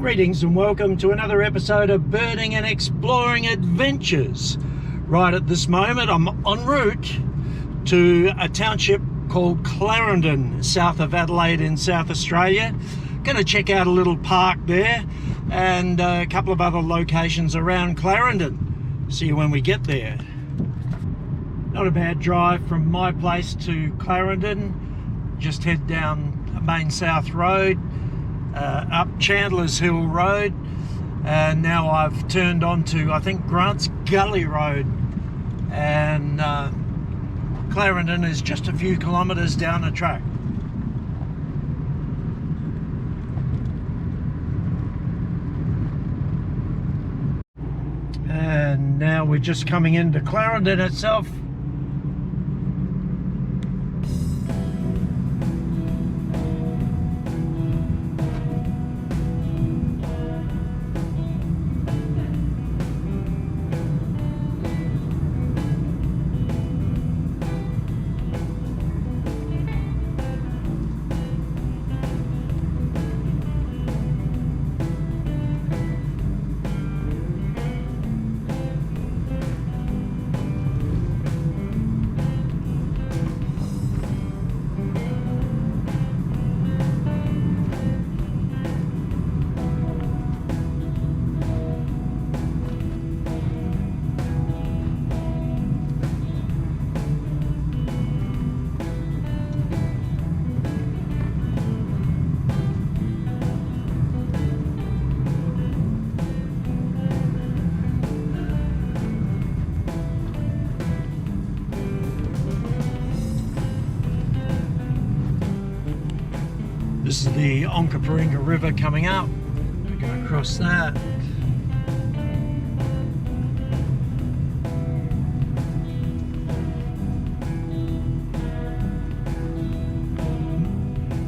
Greetings and welcome to another episode of Birding and Exploring Adventures. Right at this moment I'm en route to a township called Clarendon, south of Adelaide in South Australia. Going to check out a little park there and a couple of other locations around Clarendon. See you when we get there. Not a bad drive from my place to Clarendon. Just head down a main south road, up Chandler's Hill Road, and now I've turned onto, I think, Grant's Gully Road, and Clarendon is just a few kilometres down the track. And now we're just coming into Clarendon itself. This is the Onkaparinga River coming up. We're going to cross that.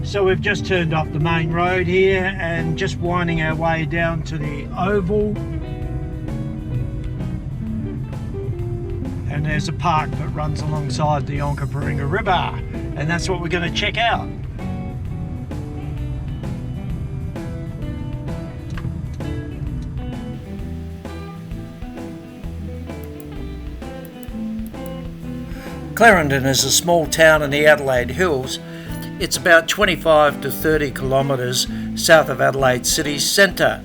So we've just turned off the main road here and just winding our way down to the oval. And there's a park that runs alongside the Onkaparinga River, and that's what we're going to check out. Clarendon is a small town in the Adelaide Hills. It's about 25 to 30 kilometres south of Adelaide city centre.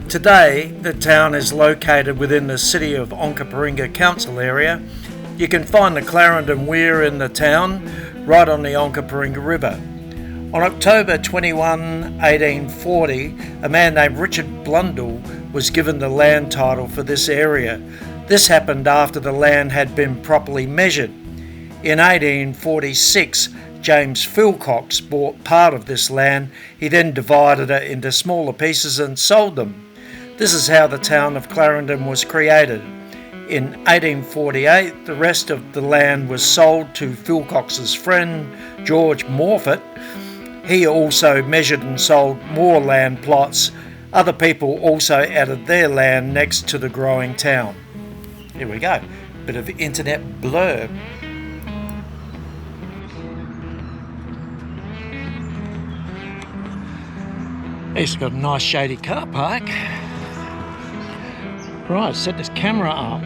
Today, the town is located within the City of Onkaparinga Council area. You can find the Clarendon Weir in the town, right on the Onkaparinga River. On October 21, 1840, a man named Richard Blundell was given the land title for this area. This happened after the land had been properly measured. In 1846, James Philcox bought part of this land. He then divided it into smaller pieces and sold them. This is how the town of Clarendon was created. In 1848, the rest of the land was sold to Philcox's friend, George Morfitt. He also measured and sold more land plots. Other people also added their land next to the growing town. Here we go, bit of internet blurb. It's got a nice shady car park. Right, set this camera up.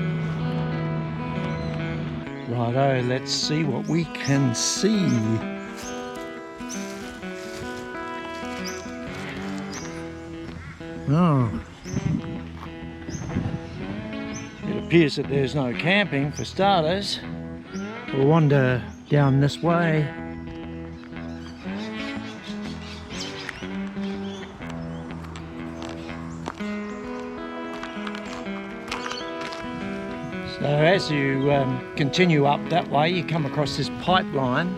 Righto, let's see what we can see. Oh. It appears that there's no camping for starters. We'll wander down this way. So as you continue up that way, you come across this pipeline.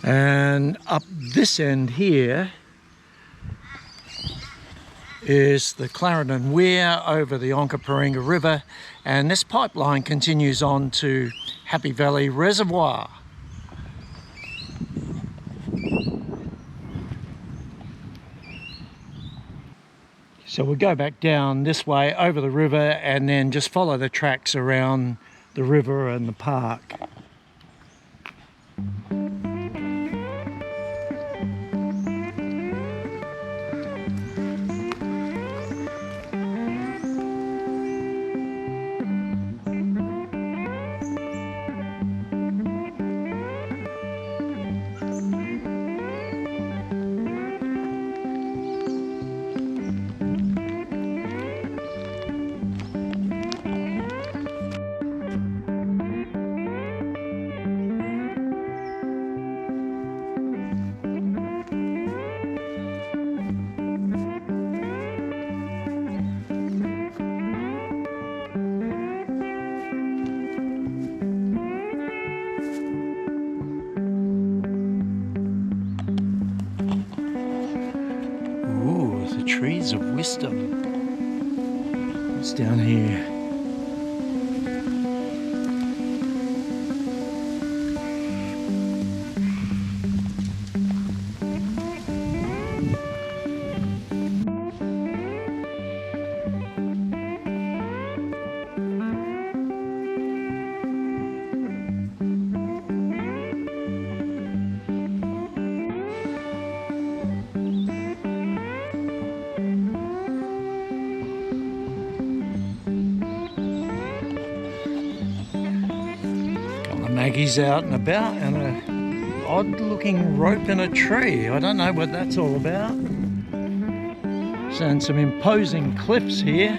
And up this end here is the Clarendon Weir over the Onkaparinga River, and this pipeline continues on to Happy Valley Reservoir. So we'll go back down this way over the river and then just follow the tracks around the river and the park. The trees of wisdom. What's down here? Maggie's out and about, and an odd looking rope in a tree. I don't know what that's all about. And some imposing cliffs here.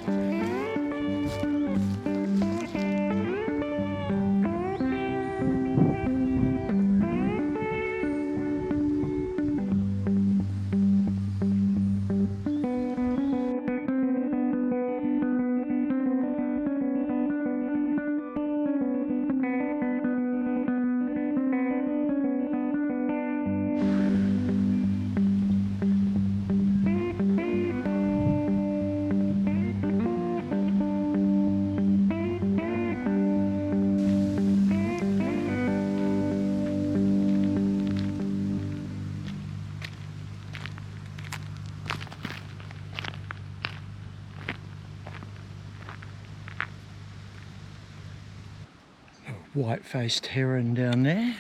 White-faced heron down there.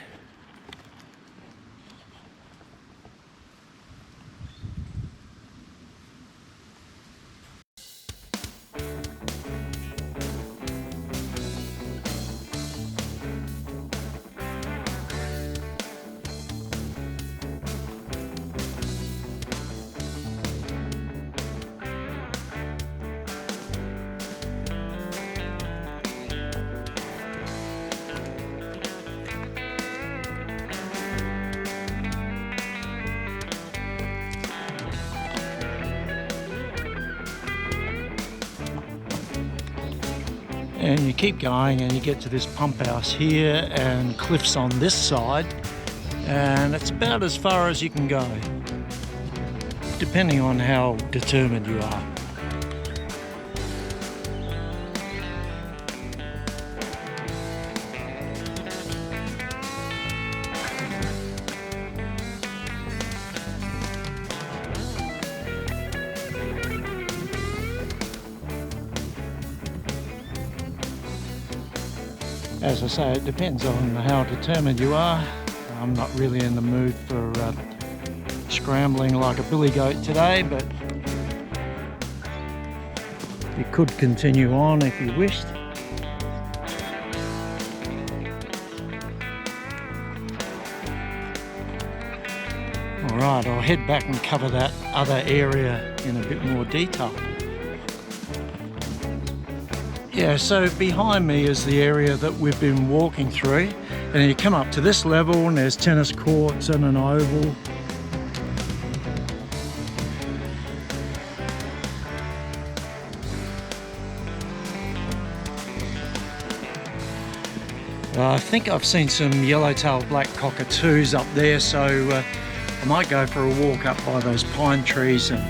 And you keep going and you get to this pump house here and cliffs on this side, and it's about as far as you can go, depending on how determined you are. As I say, it depends on how determined you are. I'm not really in the mood for scrambling like a billy goat today, but you could continue on if you wished. Alright, I'll head back and cover that other area in a bit more detail. Yeah, so behind me is the area that we've been walking through, and you come up to this level and there's tennis courts and an oval. I think I've seen some yellow-tailed black cockatoos up there, so I might go for a walk up by those pine trees and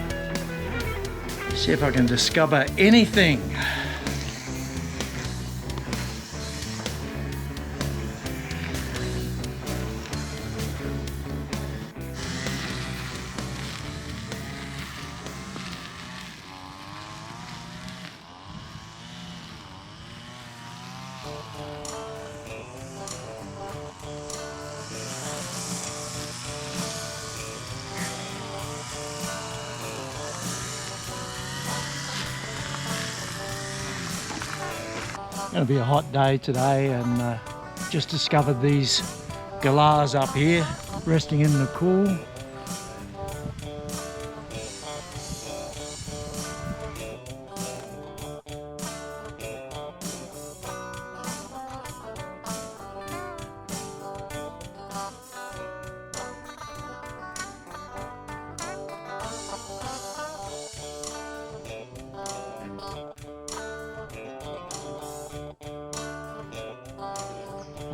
see if I can discover anything. Going to be a hot day today, and just discovered these galahs up here, resting in the cool.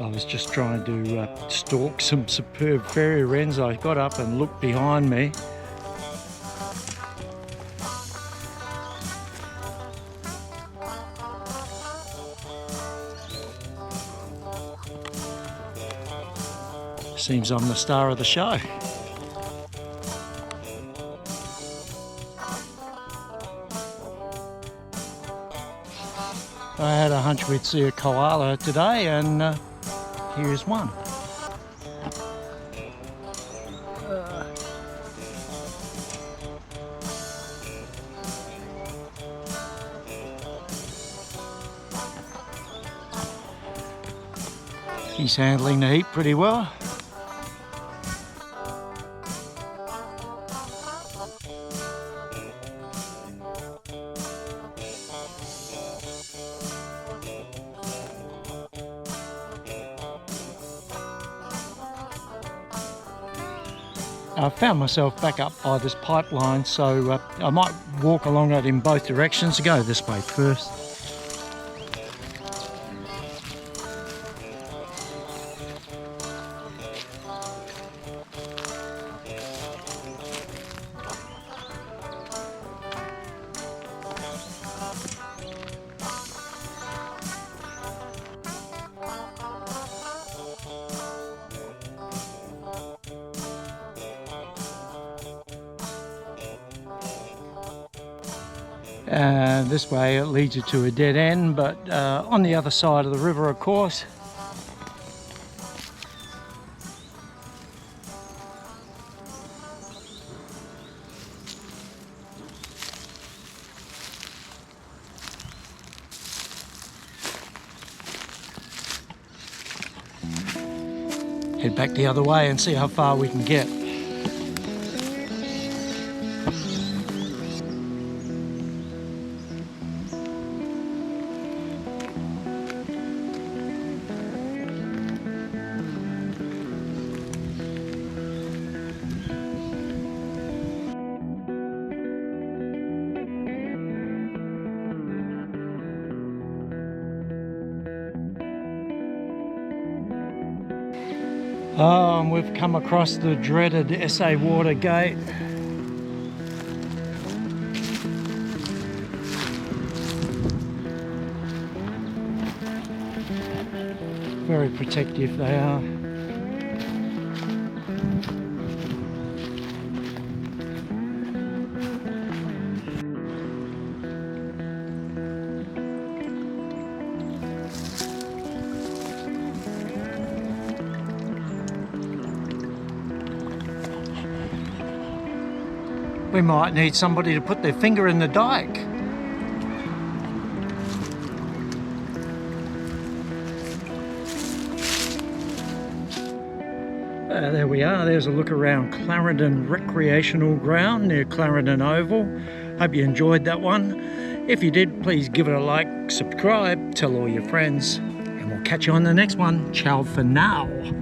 I was just trying to stalk some superb fairy wrens. I got up and looked behind me. Seems I'm the star of the show. I had a hunch we'd see a koala today, and here's one. He's handling the heat pretty well. I found myself back up by this pipeline, so I might walk along it in both directions. Go this way first. This way it leads you to a dead end, but on the other side of the river, of course. Head back the other way and see how far we can get. Oh, and we've come across the dreaded SA Water Gate. Very protective they are. We might need somebody to put their finger in the dike. There we are. There's a look around Clarendon Recreation Ground near Clarendon Oval. Hope you enjoyed that one. If you did, please give it a like, subscribe, tell all your friends, and we'll catch you on the next one. Ciao for now.